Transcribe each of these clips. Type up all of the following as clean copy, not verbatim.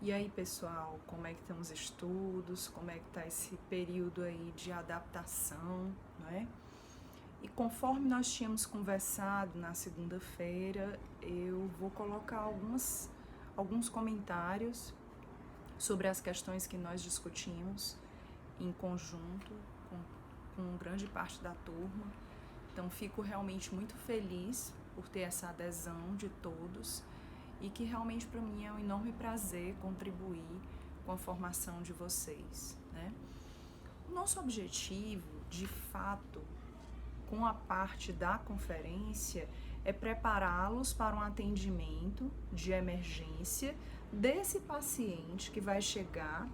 E aí, pessoal, como é que estão os estudos? Como é que está esse período aí de adaptação, não é? E conforme nós tínhamos conversado na segunda-feira, eu vou colocar alguns comentários sobre as questões que nós discutimos em conjunto com grande parte da turma. Então, fico realmente muito feliz por ter essa adesão de todos e que realmente para mim é um enorme prazer contribuir com a formação de vocês, né? O nosso objetivo, de fato, com a parte da conferência, é prepará-los para um atendimento de emergência desse paciente que vai chegar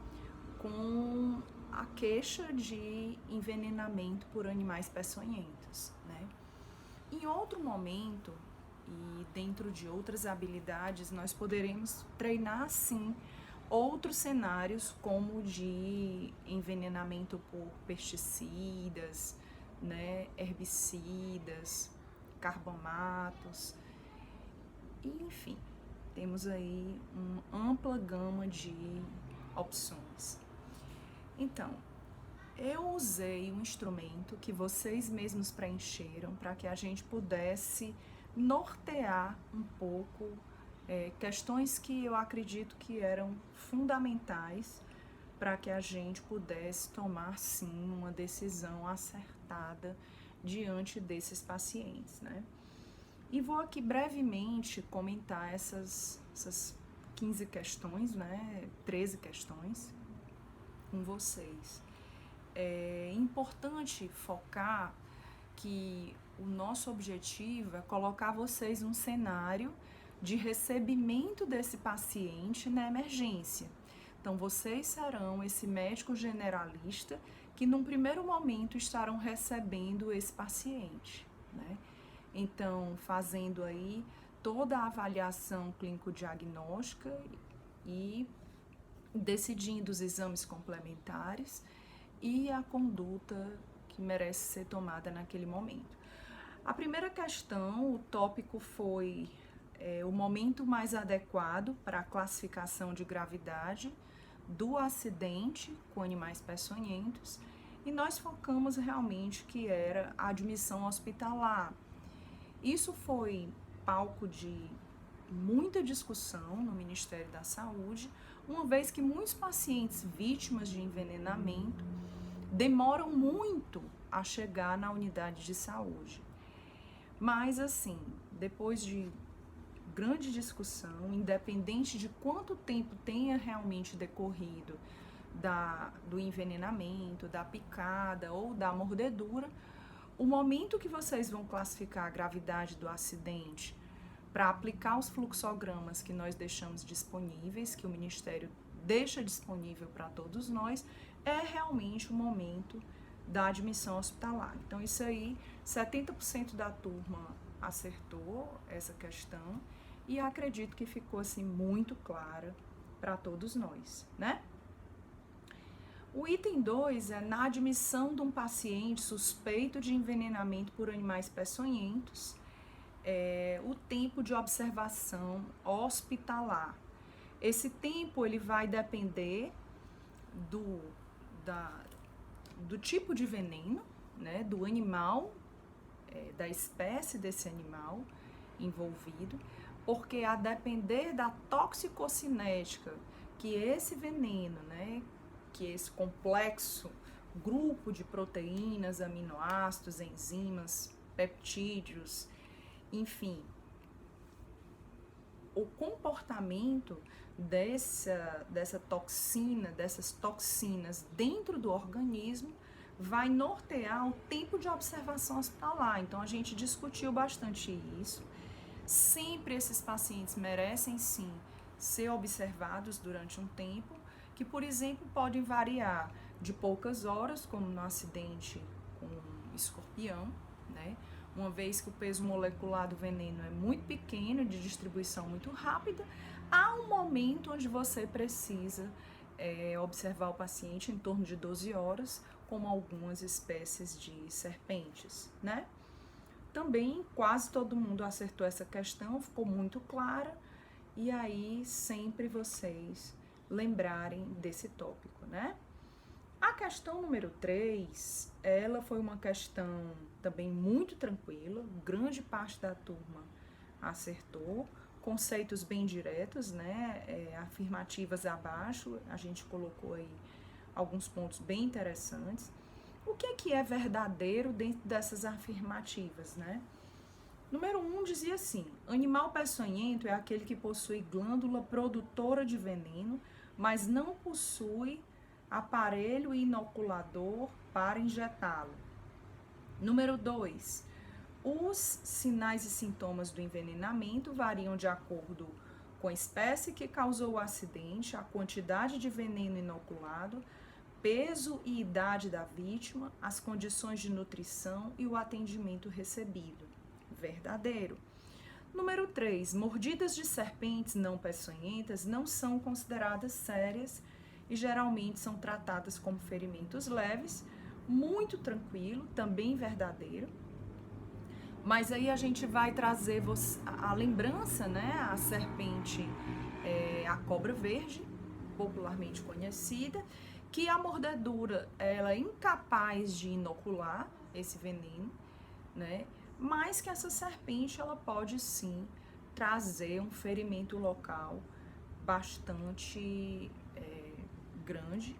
com a queixa de envenenamento por animais peçonhentos, né? Em outro momento, e dentro de outras habilidades, nós poderemos treinar, sim, outros cenários, como de envenenamento por pesticidas, né, herbicidas, carbamatos, e, enfim, temos aí uma ampla gama de opções. Então, eu usei um instrumento que vocês mesmos preencheram para que a gente pudesse nortear um pouco questões que eu acredito que eram fundamentais para que a gente pudesse tomar, sim, uma decisão acertada diante desses pacientes, né? E vou aqui brevemente comentar essas 15 questões, né? 13 questões com vocês. É importante focar que o nosso objetivo é colocar vocês num cenário de recebimento desse paciente na emergência. Então, vocês serão esse médico generalista que, num primeiro momento, estarão recebendo esse paciente, né? Então, fazendo aí toda a avaliação clínico-diagnóstica e decidindo os exames complementares e a conduta que merece ser tomada naquele momento. A primeira questão, o tópico foi o momento mais adequado para a classificação de gravidade do acidente com animais peçonhentos, e nós focamos realmente que era a admissão hospitalar. Isso foi palco de muita discussão no Ministério da Saúde, uma vez que muitos pacientes vítimas de envenenamento demoram muito a chegar na unidade de saúde. Mas, assim, depois de grande discussão, independente de quanto tempo tenha realmente decorrido do envenenamento, da picada ou da mordedura, o momento que vocês vão classificar a gravidade do acidente para aplicar os fluxogramas que nós deixamos disponíveis, que o Ministério deixa disponível para todos nós, é realmente o momento da admissão hospitalar. Então, isso aí, 70% da turma acertou essa questão e acredito que ficou assim muito clara para todos nós, né? O item 2 é na admissão de um paciente suspeito de envenenamento por animais peçonhentos, o tempo de observação hospitalar. Esse tempo ele vai depender do tipo de veneno, né, do animal, da espécie desse animal envolvido, porque a depender da toxicocinética que esse veneno, né, que esse complexo grupo de proteínas, aminoácidos, enzimas, peptídeos, enfim, o comportamento dessa toxina, dessas toxinas dentro do organismo vai nortear o tempo de observação hospitalar. Então, a gente discutiu bastante isso. Sempre esses pacientes merecem, sim, ser observados durante um tempo, que, por exemplo, podem variar de poucas horas, como no acidente com escorpião, né? Uma vez que o peso molecular do veneno é muito pequeno, de distribuição muito rápida, há um momento onde você precisa observar o paciente em torno de 12 horas, como algumas espécies de serpentes, né? Também quase todo mundo acertou essa questão, ficou muito clara, e aí sempre vocês lembrarem desse tópico, né? A questão número 3, ela foi uma questão também muito tranquila, grande parte da turma acertou, conceitos bem diretos, né? Afirmativas abaixo, a gente colocou aí alguns pontos bem interessantes. O que é verdadeiro dentro dessas afirmativas, né? Número 1 dizia assim: animal peçonhento é aquele que possui glândula produtora de veneno, mas não possui aparelho inoculador para injetá-lo. Número 2, os sinais e sintomas do envenenamento variam de acordo com a espécie que causou o acidente, a quantidade de veneno inoculado, peso e idade da vítima, as condições de nutrição e o atendimento recebido. Verdadeiro. Número 3, mordidas de serpentes não peçonhentas não são consideradas sérias e geralmente são tratadas como ferimentos leves, muito tranquilo, também verdadeiro. Mas aí a gente vai trazer a lembrança, né? A serpente, a cobra verde, popularmente conhecida, que a mordedura ela é incapaz de inocular esse veneno, né? Mas que essa serpente ela pode sim trazer um ferimento local bastante grande,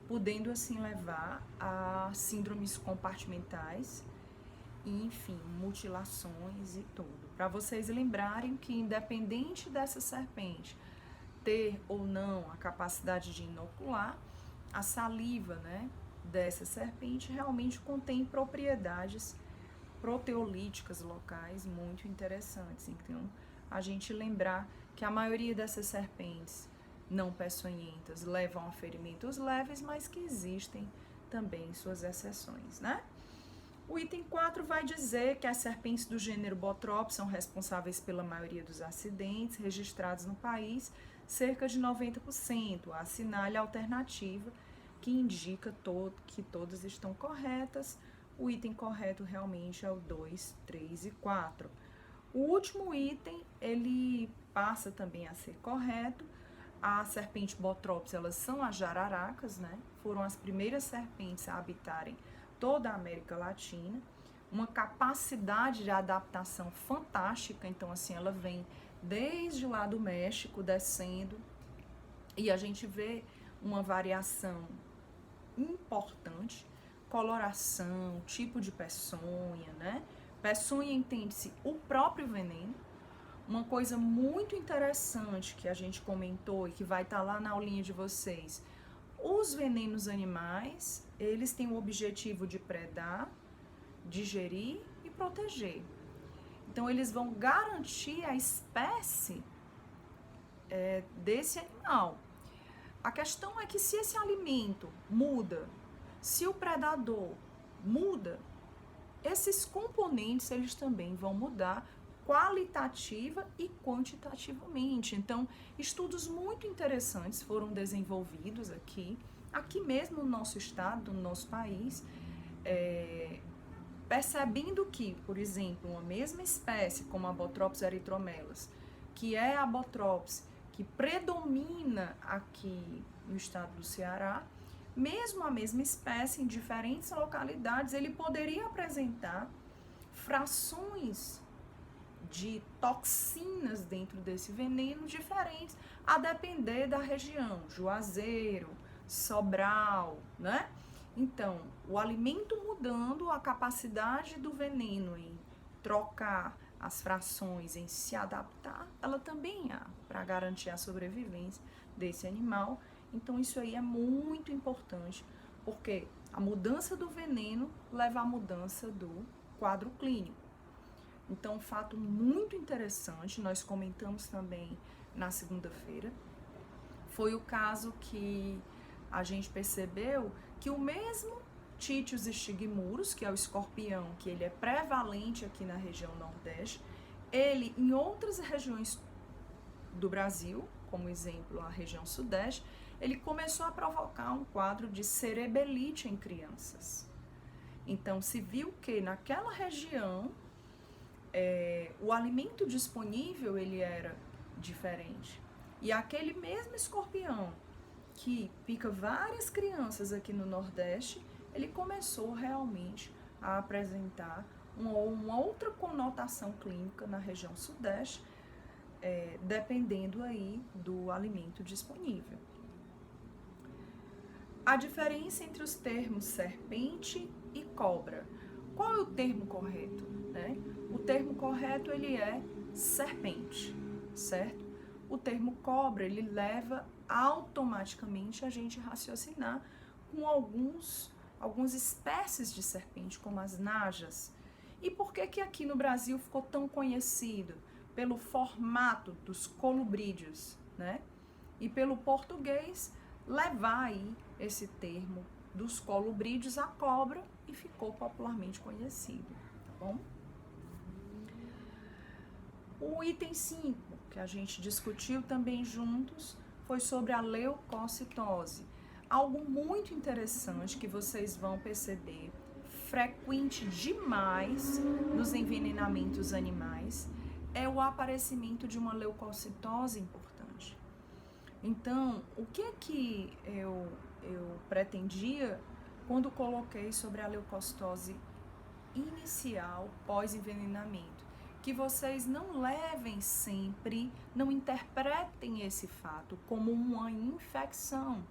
podendo assim levar a síndromes compartimentais e, enfim, mutilações e tudo. Para vocês lembrarem que independente dessa serpente ter ou não a capacidade de inocular, a saliva, né, dessa serpente realmente contém propriedades proteolíticas locais muito interessantes. Então, a gente lembrar que a maioria dessas serpentes não peçonhentas levam a ferimentos leves, mas que existem também suas exceções, né? O item 4 vai dizer que as serpentes do gênero Bothrops são responsáveis pela maioria dos acidentes registrados no país, cerca de 90%. Assinale a alternativa que indica que todas estão corretas. O item correto realmente é o 2, 3 e 4. O último item, ele passa também a ser correto. A serpente Bothrops, elas são as jararacas, né? Foram as primeiras serpentes a habitarem toda a América Latina. Uma capacidade de adaptação fantástica, então assim, ela vem desde lá do México, descendo, e a gente vê uma variação importante, coloração, tipo de peçonha, né? Peçonha entende-se o próprio veneno. Uma coisa muito interessante que a gente comentou e que vai estar lá na aulinha de vocês, os venenos animais, eles têm o objetivo de predar, digerir e proteger. Então, eles vão garantir a espécie desse animal. A questão é que se esse alimento muda, se o predador muda, esses componentes eles também vão mudar qualitativa e quantitativamente. Então, estudos muito interessantes foram desenvolvidos aqui mesmo no nosso estado, no nosso país, percebendo que, por exemplo, uma mesma espécie como a Bothrops erythromelas, que é a Bothrops que predomina aqui no estado do Ceará, mesmo a mesma espécie em diferentes localidades, ele poderia apresentar frações de toxinas dentro desse veneno diferentes, a depender da região, Juazeiro, Sobral, né? Então, o alimento mudando, a capacidade do veneno em trocar as frações, em se adaptar, ela também há para garantir a sobrevivência desse animal. Então, isso aí é muito importante, porque a mudança do veneno leva à mudança do quadro clínico. Então, um fato muito interessante, nós comentamos também na segunda-feira, foi o caso que a gente percebeu que o mesmo Titius stigmurus, que é o escorpião, que ele é prevalente aqui na região Nordeste, ele em outras regiões do Brasil, como exemplo a região Sudeste, ele começou a provocar um quadro de cerebelite em crianças. Então, se viu que naquela região o alimento disponível ele era diferente. E aquele mesmo escorpião que pica várias crianças aqui no Nordeste, ele começou realmente a apresentar uma outra conotação clínica na região Sudeste, dependendo aí do alimento disponível. A diferença entre os termos serpente e cobra. Qual é o termo correto, né? O termo correto, ele é serpente, certo? O termo cobra, ele leva automaticamente a gente raciocinar com algumas espécies de serpente, como as najas. E por que que aqui no Brasil ficou tão conhecido? Pelo formato dos colubrídeos, né? E pelo português levar aí esse termo dos colubrídeos à cobra e ficou popularmente conhecido, tá bom? O item 5, que a gente discutiu também juntos, foi sobre a leucocitose. Algo muito interessante que vocês vão perceber, frequente demais nos envenenamentos animais, é o aparecimento de uma leucocitose importante. Então, o que eu pretendia quando coloquei sobre a leucocitose inicial pós-envenenamento? Que vocês não levem sempre, não interpretem esse fato como uma infecção,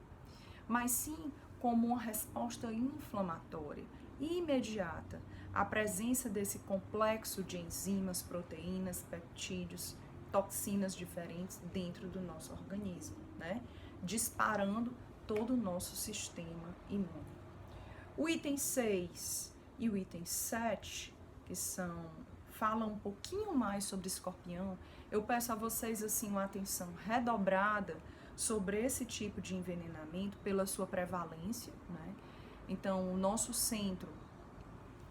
mas sim como uma resposta inflamatória imediata à presença desse complexo de enzimas, proteínas, peptídeos, toxinas diferentes dentro do nosso organismo, né? Disparando todo o nosso sistema imune. O item 6 e o item 7, que falam um pouquinho mais sobre escorpião, eu peço a vocês assim uma atenção redobrada sobre esse tipo de envenenamento pela sua prevalência, né? Então, o nosso centro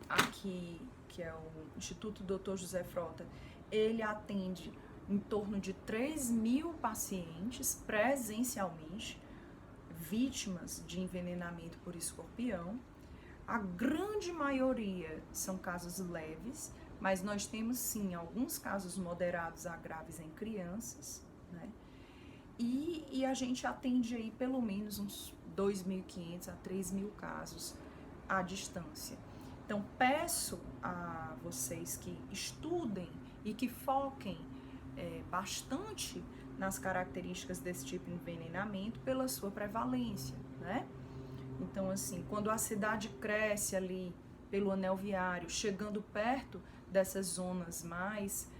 aqui, que é o Instituto Dr. José Frota, ele atende em torno de 3.000 pacientes presencialmente, vítimas de envenenamento por escorpião. A grande maioria são casos leves, mas nós temos sim alguns casos moderados a graves em crianças, né? E a gente atende aí pelo menos uns 2.500 a 3.000 casos à distância. Então, peço a vocês que estudem e que foquem bastante nas características desse tipo de envenenamento pela sua prevalência, né? Então, assim, quando a cidade cresce ali pelo anel viário, chegando perto dessas zonas mais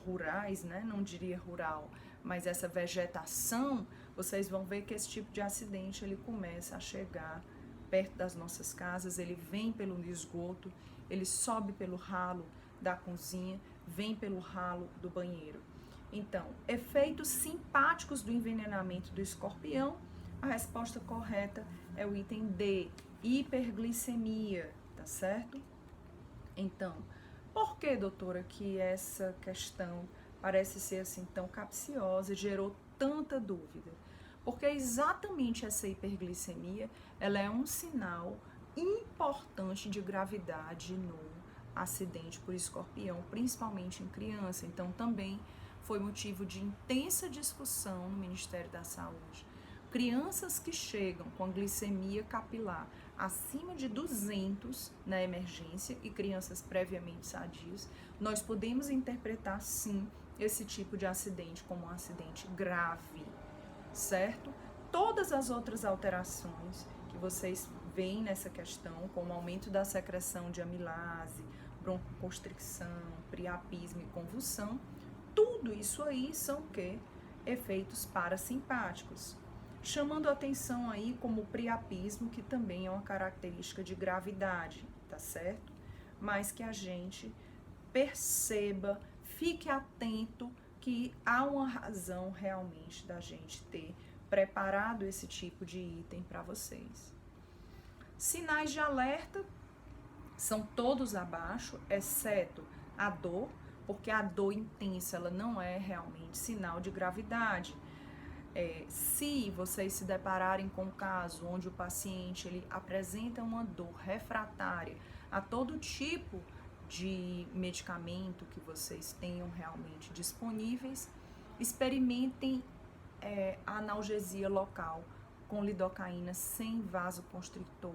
rurais, né? Não diria rural, mas essa vegetação, vocês vão ver que esse tipo de acidente ele começa a chegar perto das nossas casas, ele vem pelo esgoto, ele sobe pelo ralo da cozinha, vem pelo ralo do banheiro. Então, efeitos simpáticos do envenenamento do escorpião, a resposta correta é o item D, hiperglicemia, tá certo? Então, por que, doutora, que essa questão parece ser assim tão capciosa e gerou tanta dúvida? Porque exatamente essa hiperglicemia, ela é um sinal importante de gravidade no acidente por escorpião, principalmente em criança. Então, também foi motivo de intensa discussão no Ministério da Saúde. Crianças que chegam com glicemia capilar acima de 200 na emergência e crianças previamente sadias, nós podemos interpretar sim esse tipo de acidente como um acidente grave, certo? Todas as outras alterações que vocês veem nessa questão, como aumento da secreção de amilase, broncoconstricção, priapismo e convulsão, tudo isso aí são o quê? Efeitos parasimpáticos. Chamando a atenção aí como o priapismo, que também é uma característica de gravidade, tá certo? Mas que a gente perceba, fique atento que há uma razão realmente da gente ter preparado esse tipo de item para vocês. Sinais de alerta são todos abaixo, exceto a dor, porque a dor intensa ela não é realmente sinal de gravidade. Se vocês se depararem com um caso onde o paciente ele apresenta uma dor refratária a todo tipo de medicamento que vocês tenham realmente disponíveis, experimentem a analgesia local com lidocaína sem vasoconstritor.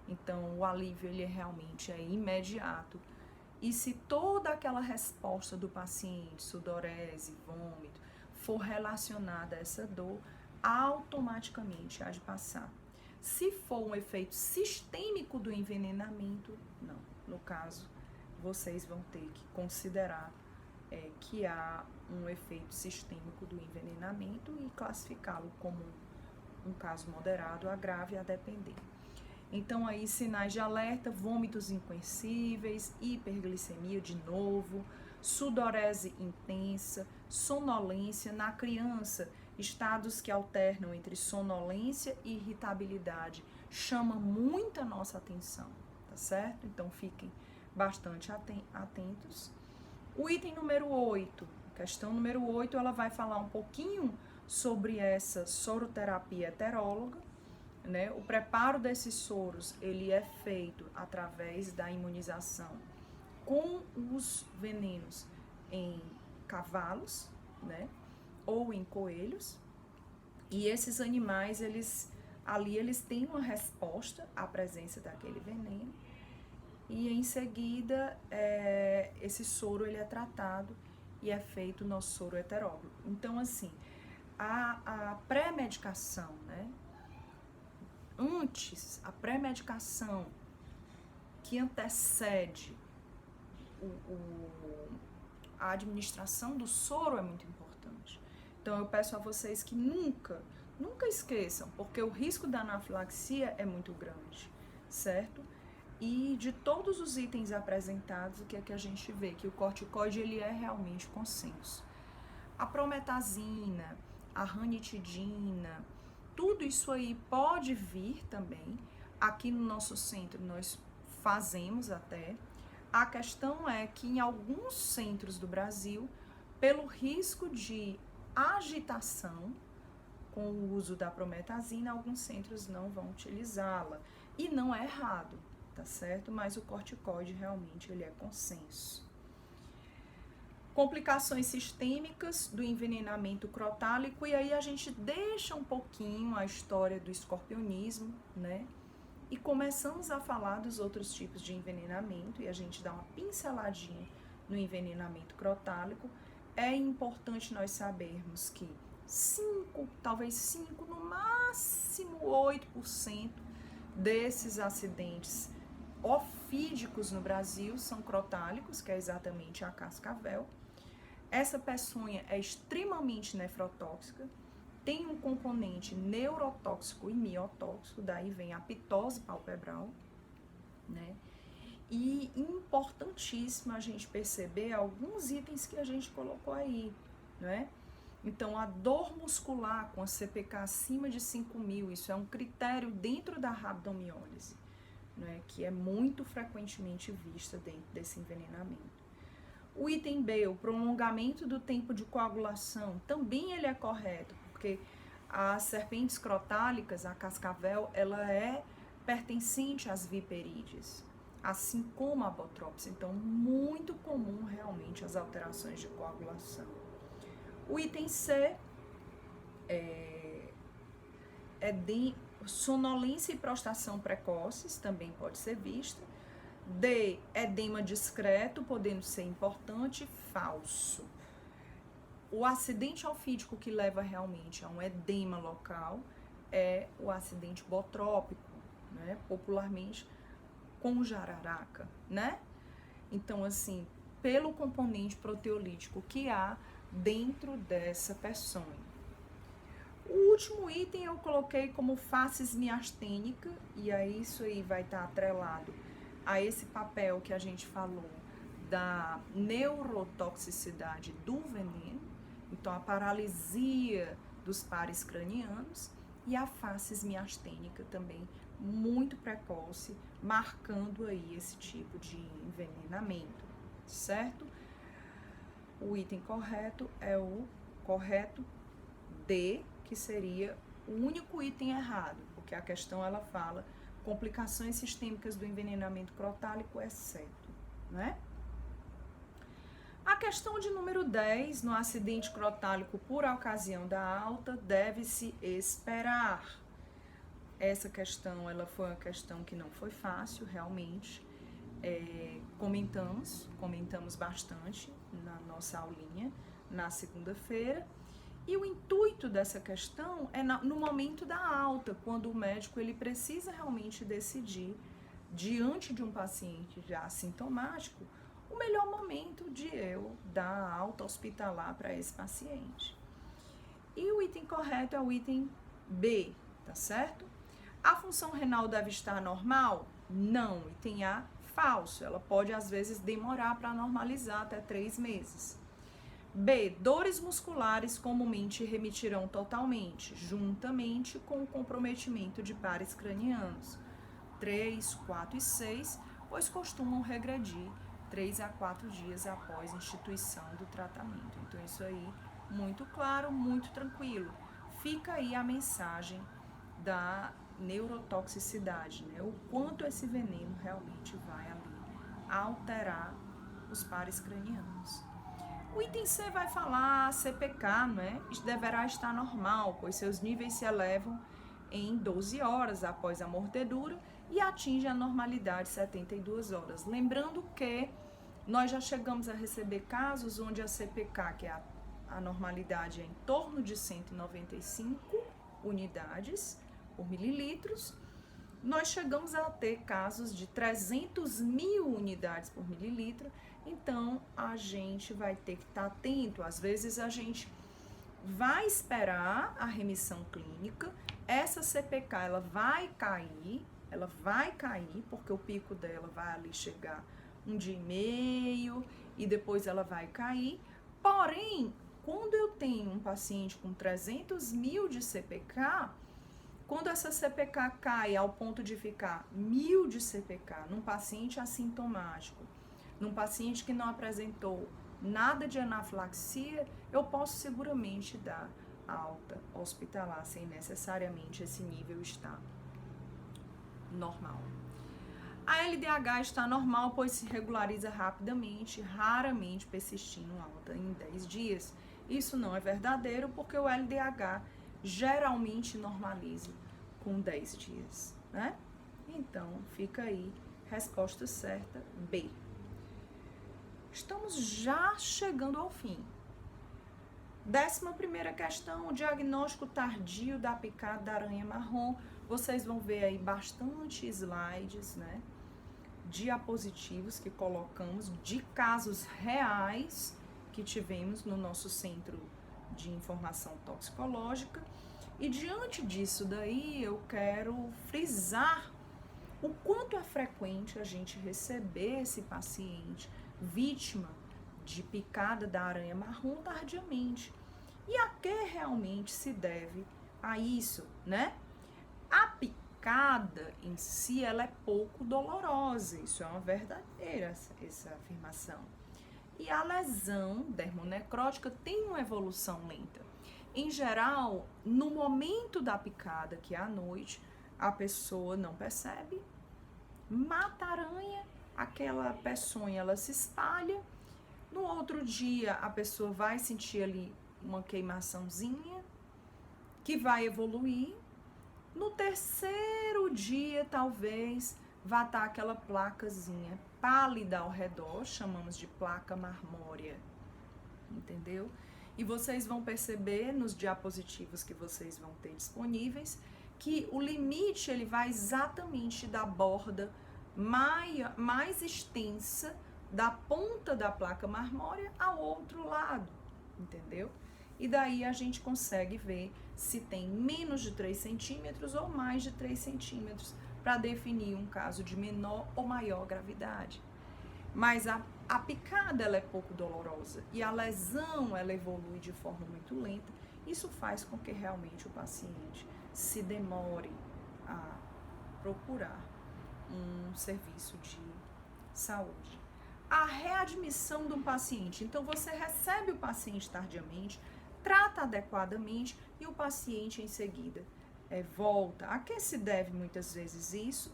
Então, o alívio ele realmente é imediato. E se toda aquela resposta do paciente, sudorese, vômito, for relacionada a essa dor, automaticamente há de passar. Se for um efeito sistêmico do envenenamento, não. No caso, vocês vão ter que considerar que há um efeito sistêmico do envenenamento e classificá-lo como um caso moderado a grave, a depender. Então, aí, sinais de alerta: vômitos incoercíveis, hiperglicemia de novo, sudorese intensa, sonolência. Na criança, estados que alternam entre sonolência e irritabilidade chama muito a nossa atenção, tá certo? Então, fiquem bastante atentos. O item número 8, questão número 8, ela vai falar um pouquinho sobre essa soroterapia heteróloga, né? O preparo desses soros, ele é feito através da imunização com os venenos em cavalos, né? Ou em coelhos. E esses animais, eles têm uma resposta à presença daquele veneno. E em seguida, esse soro ele é tratado e é feito o nosso soro heterólogo. Então, assim, a pré-medicação, né? Antes, a pré-medicação que antecede a administração do soro é muito importante. Então, eu peço a vocês que nunca esqueçam, porque o risco da anafilaxia é muito grande, certo? E de todos os itens apresentados, o que é que a gente vê? Que o corticoide ele é realmente consenso. A prometazina, a ranitidina, tudo isso aí pode vir também. Aqui no nosso centro nós fazemos até. A questão é que em alguns centros do Brasil, pelo risco de agitação com o uso da prometazina, alguns centros não vão utilizá-la. E não é errado, tá certo? Mas o corticoide realmente ele é consenso. Complicações sistêmicas do envenenamento crotálico, e aí a gente deixa um pouquinho a história do escorpionismo, né? E começamos a falar dos outros tipos de envenenamento, e a gente dá uma pinceladinha no envenenamento crotálico. É importante nós sabermos que 5, talvez 5, no máximo 8% desses acidentes ofídicos no Brasil são crotálicos, que é exatamente a cascavel. Essa peçonha é extremamente nefrotóxica, tem um componente neurotóxico e miotóxico, daí vem a pitose palpebral, né? E importantíssimo a gente perceber alguns itens que a gente colocou aí, né? Então, a dor muscular com a CPK acima de 5.000, isso é um critério dentro da rabdomiólise, né? Que é muito frequentemente vista dentro desse envenenamento. O item B, o prolongamento do tempo de coagulação, também ele é correto, porque as serpentes crotálicas, a cascavel, ela é pertencente às viperídeas, assim como a botrópsia. Então, muito comum realmente as alterações de coagulação. O item C sonolência e prostração precoces, também pode ser vista. D, edema discreto, podendo ser importante, falso. O acidente ofídico que leva realmente a um edema local é o acidente botrópico, né? Popularmente com jararaca, né? Então, assim, pelo componente proteolítico que há dentro dessa peçonha. O último item eu coloquei como faces miastênica, e aí isso aí vai estar atrelado a esse papel que a gente falou da neurotoxicidade do veneno, então a paralisia dos pares cranianos, e a faces miastênica também muito precoce, marcando aí esse tipo de envenenamento, certo? O item correto é o correto D, que seria o único item errado, porque a questão ela fala complicações sistêmicas do envenenamento crotálico, exceto, né? A questão de número 10, no acidente crotálico por ocasião da alta, deve-se esperar. Essa questão, ela foi uma questão que não foi fácil, realmente. Comentamos bastante na nossa aulinha, na segunda-feira. E o intuito dessa questão é no momento da alta, quando o médico ele precisa realmente decidir, diante de um paciente já assintomático, o melhor momento de eu dar alta hospitalar para esse paciente. E o item correto é o item B, tá certo? A função renal deve estar normal? Não. Item A, falso. Ela pode, às vezes, demorar para normalizar até 3 meses. B, dores musculares comumente remitirão totalmente, juntamente com o comprometimento de pares cranianos. 3, 4 e 6, pois costumam regredir 3 a 4 dias após a instituição do tratamento. Então, isso aí, muito claro, muito tranquilo. Fica aí a mensagem da neurotoxicidade, né? O quanto esse veneno realmente vai ali alterar os pares cranianos. O item C vai falar CPK, né? Deverá estar normal, pois seus níveis se elevam em 12 horas após a mordedura e atinge a normalidade 72 horas. Lembrando que nós já chegamos a receber casos onde a CPK, que é a normalidade, é em torno de 195 unidades por mililitros. Nós chegamos a ter casos de 300.000 unidades por mililitro, então a gente vai ter que estar atento. Às vezes a gente vai esperar a remissão clínica, essa CPK ela vai cair, porque o pico dela vai ali chegar 1 dia e meio e depois ela vai cair. Porém, quando eu tenho um paciente com 300.000 de CPK, quando essa CPK cai ao ponto de ficar 1.000 de CPK num paciente assintomático, num paciente que não apresentou nada de anafilaxia, eu posso seguramente dar alta hospitalar sem necessariamente esse nível estar normal. A LDH está normal, pois se regulariza rapidamente, raramente persistindo alta em 10 dias. Isso não é verdadeiro, porque o LDH geralmente normaliza com 10 dias, né? Então, fica aí, resposta certa, B. Estamos já chegando ao fim. 11ª questão, o diagnóstico tardio da picada da aranha marrom. Vocês vão ver aí bastante slides, né? Diapositivos que colocamos de casos reais que tivemos no nosso centro de informação toxicológica. E diante disso daí, eu quero frisar o quanto é frequente a gente receber esse paciente vítima de picada da aranha marrom tardiamente. E a que realmente se deve a isso, né? A picada em si, ela é pouco dolorosa, isso é uma verdadeira essa afirmação. E a lesão dermonecrótica tem uma evolução lenta. Em geral, no momento da picada, que é à noite, a pessoa não percebe, mata a aranha, aquela peçonha ela se espalha. No outro dia, a pessoa vai sentir ali uma queimaçãozinha, que vai evoluir. No terceiro dia, talvez, vá estar aquela placazinha pálida ao redor, chamamos de placa marmórea, entendeu? E vocês vão perceber nos diapositivos que vocês vão ter disponíveis que o limite ele vai exatamente da borda mais extensa da ponta da placa marmórea ao outro lado, entendeu? E daí a gente consegue ver se tem menos de 3 centímetros ou mais de 3 centímetros para definir um caso de menor ou maior gravidade. Mas a picada ela é pouco dolorosa e a lesão ela evolui de forma muito lenta. Isso faz com que realmente o paciente se demore a procurar um serviço de saúde. A readmissão de um paciente. Então, você recebe o paciente tardiamente, trata adequadamente e o paciente em seguida volta. A que se deve muitas vezes isso?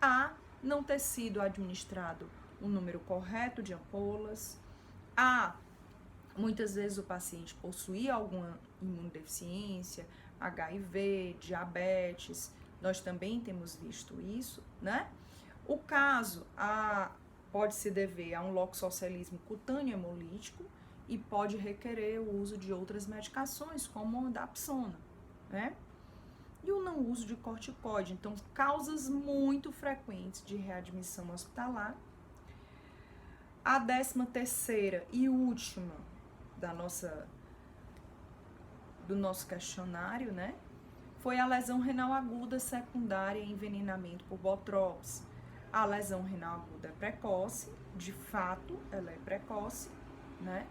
A não ter sido administrado o número correto de ampolas, a Muitas vezes o paciente possuía alguma imunodeficiência, HIV, diabetes, nós também temos visto isso, né? O caso pode se dever a um loxoscelismo cutâneo hemolítico e pode requerer o uso de outras medicações, como a dapsona, né? E o não uso de corticoide. Então, causas muito frequentes de readmissão hospitalar. A 13ª e última do nosso questionário, né? Foi a lesão renal aguda secundária e envenenamento por botrópis. A lesão renal aguda é precoce, de fato, ela é precoce, né?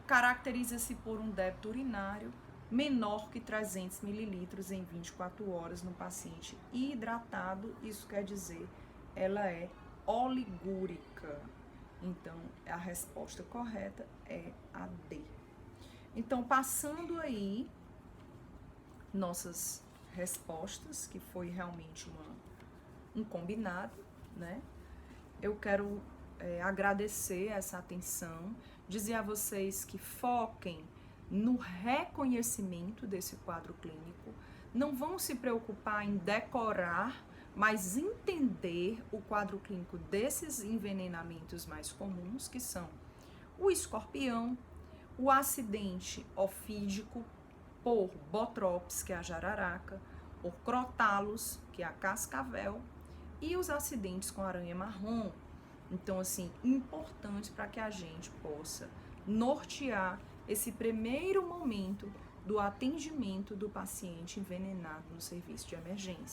Caracteriza-se por um débito urinário menor que 300 mililitros em 24 horas no paciente hidratado, isso quer dizer, ela é oligúrica. Então, a resposta correta é a D. Então, passando aí nossas respostas, que foi realmente um combinado, né? Eu quero agradecer essa atenção, dizer a vocês que foquem no reconhecimento desse quadro clínico, não vão se preocupar em decorar, mas entender o quadro clínico desses envenenamentos mais comuns, que são o escorpião, o acidente ofídico por botrópis, que é a jararaca, por crotalos, que é a cascavel, e os acidentes com aranha marrom. Então, assim, importante para que a gente possa nortear esse primeiro momento do atendimento do paciente envenenado no serviço de emergência.